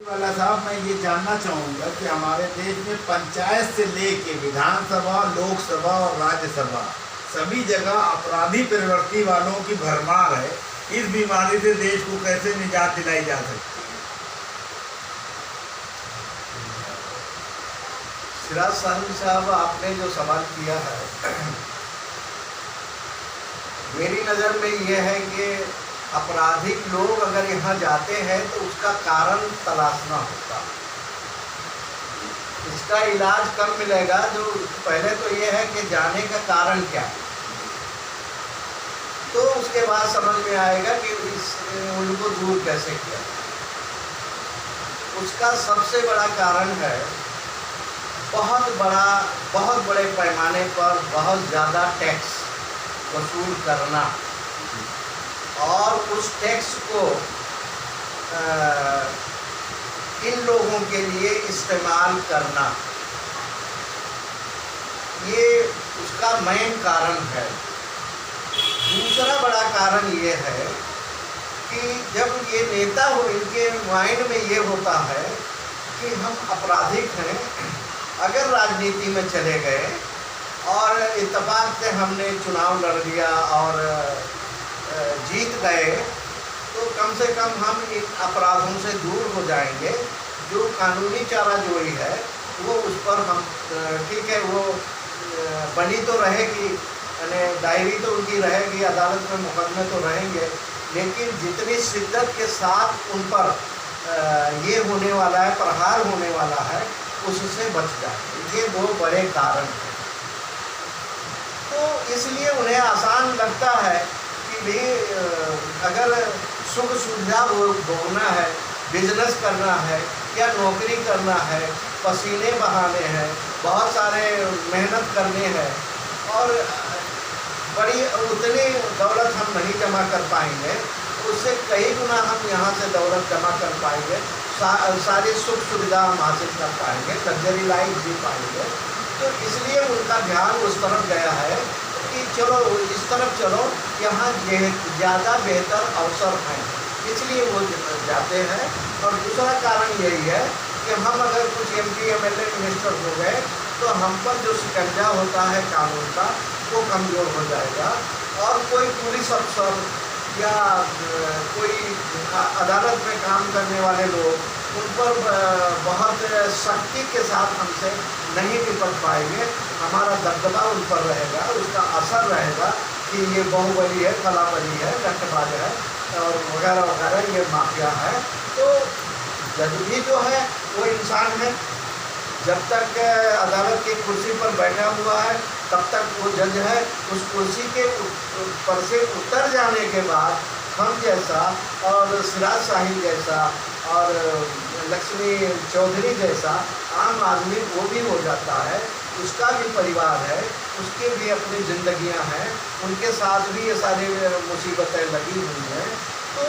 वाला साहब, मैं ये जानना चाहूँगा कि हमारे देश में पंचायत से लेके विधानसभा, लोकसभा और राज्यसभा सभी जगह अपराधी प्रवृत्ति वालों की भरमार है। इस बीमारी से देश को कैसे निजात दिलाई जा सकती है? सिराज साहब, आपने जो सवाल किया है, मेरी नज़र में यह है कि आपराधिक लोग अगर यहाँ जाते हैं तो उसका कारण तलाशना होता है। इसका इलाज कब मिलेगा? जो पहले तो यह है कि जाने का कारण क्या है, तो उसके बाद समझ में आएगा कि उनको दूर कैसे किया। उसका सबसे बड़ा कारण है बहुत बड़े पैमाने पर बहुत ज़्यादा टैक्स वसूल करना और उस टैक्स को इन लोगों के लिए इस्तेमाल करना, ये उसका मेन कारण है। दूसरा बड़ा कारण ये है कि जब ये नेता हो, इनके माइंड में ये होता है कि हम आपराधिक हैं, अगर राजनीति में चले गए और इत्तेफाक से हमने चुनाव लड़ लिया और जीत गए, तो कम से कम हम इन अपराधों से दूर हो जाएंगे। जो कानूनी चाराजोई है वो उस पर हम ठीक है, वो बनी तो रहेगी, यानी डायरी तो उनकी रहेगी, अदालत में मुकदमे तो रहेंगे, लेकिन जितनी शिद्दत के साथ उन पर ये होने वाला है, प्रहार होने वाला है, उससे बच जाए। ये दो बड़े कारण हैं। तो इसलिए उन्हें आसान लगता है कि भी अगर सुख सुविधा भोगना है, बिजनेस करना है या नौकरी करना है, पसीने बहाने हैं, बहुत सारे मेहनत करने हैं और बड़ी उतनी दौलत हम नहीं जमा कर पाएंगे, उससे कई गुना हम यहाँ से दौलत जमा कर पाएंगे, सारी सुख सुविधा हम हासिल कर पाएंगे, लग्जरी लाइफ जी पाएंगे। तो इसलिए उनका ध्यान उस तरफ गया है कि चलो इस तरफ चलो, यहाँ ज़्यादा बेहतर अवसर हैं, इसलिए वो जाते हैं। और दूसरा कारण यही है कि हम अगर कुछ MP MLA मिनिस्टर हो गए तो हम पर जो शिकंजा होता है कानून का, वो कमज़ोर हो जाएगा और कोई पुलिस अफसर या कोई अदालत में काम करने वाले लोग उन पर बहुत सख्ती के साथ हमसे नहीं निपट पाएंगे। हमारा दबदबा उन पर रहेगा, उसका असर रहेगा कि ये बाहुबली है, खलाबली है, लट्ठबाज है और वगैरह वगैरह, ये माफिया है। तो जज भी जो है वो इंसान है, जब तक अदालत की कुर्सी पर बैठा हुआ है तब तक वो जज है। उस कुर्सी के ऊपर से उतर जाने के बाद हम जैसा और सिराज साहिब जैसा और लक्ष्मी चौधरी जैसा आम आदमी वो भी हो जाता है, उसका भी परिवार है, उसके भी अपनी ज़िंदगियां हैं, उनके साथ भी ये सारी मुसीबतें लगी हुई हैं। तो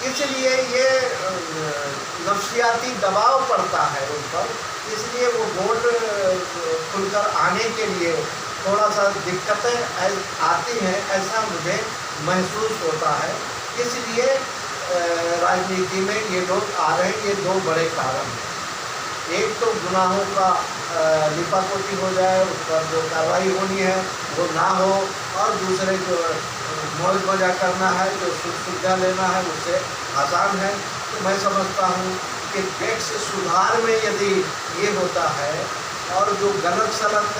इसलिए ये नफ्सियाती दबाव पड़ता है उन पर, इसलिए वो वोट खुलकर आने के लिए थोड़ा सा दिक्कतें आती हैं, ऐसा मुझे महसूस होता है। इसलिए राजनीति में ये लोग आ रहे हैं। ये दो बड़े कारण हैं, एक तो गुनाहों का लिपापोती हो जाए, उस पर जो कार्रवाई होनी है वो ना हो, और दूसरे जो मौज मजा करना है, जो सुख सुविधा लेना है, उससे आसान है। तो मैं समझता हूँ कि टैक्स सुधार में यदि ये होता है और जो गलत सलत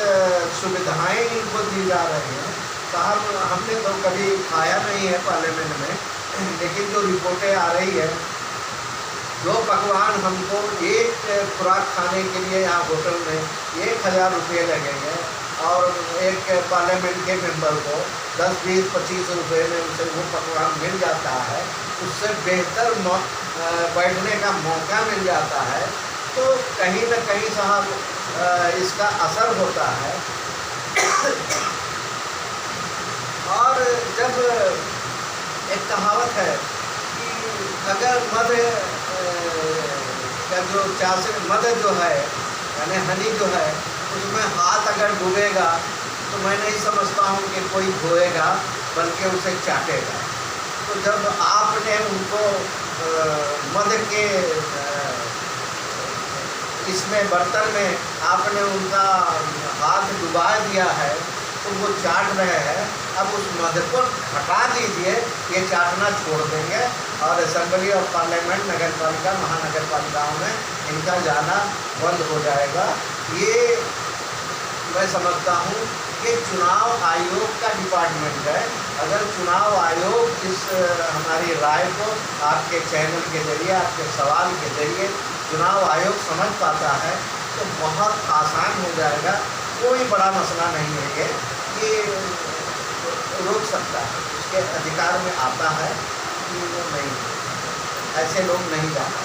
सुविधाएं इनको दी जा रही हैं, साहब हमने तो कभी खाया नहीं है पार्लियामेंट में, लेकिन जो रिपोर्टें आ रही है, जो पकवान हमको एक खुराक खाने के लिए यहाँ होटल में 1000 रुपये लगेंगे और एक पार्लियामेंट के मेंबर को 10, 20, 25 रुपये में उसे वो पकवान मिल जाता है, उससे बेहतर बैठने का मौका मिल जाता है। तो कहीं न कहीं साहब इसका असर होता है। और जब एक कहावत है कि अगर मद का जो मद जो है, यानी हनी जो है, उसमें हाथ अगर डूबेगा तो मैं नहीं समझता हूँ कि कोई धोएगा, बल्कि उसे चाटेगा। तो जब आपने उनको मध के इसमें बर्तन में आपने उनका हाथ डुबा दिया है तो वो चाट रहे हैं, अब उस मध को हटा दीजिए, ये चाटना छोड़ देंगे और असेंबली और पार्लियामेंट, नगर पालिका, महानगर पालिकाओं में इनका जाना बंद हो जाएगा। ये मैं समझता हूँ कि चुनाव आयोग का डिपार्टमेंट है। अगर चुनाव आयोग इस हमारी राय को आपके चैनल के जरिए, आपके सवाल के जरिए चुनाव आयोग समझ पाता है तो बहुत आसान हो जाएगा। कोई बड़ा मसला नहीं है, ये रोक सकता है, उसके अधिकार में आता है कि वो नहीं, ऐसे लोग नहीं जाना।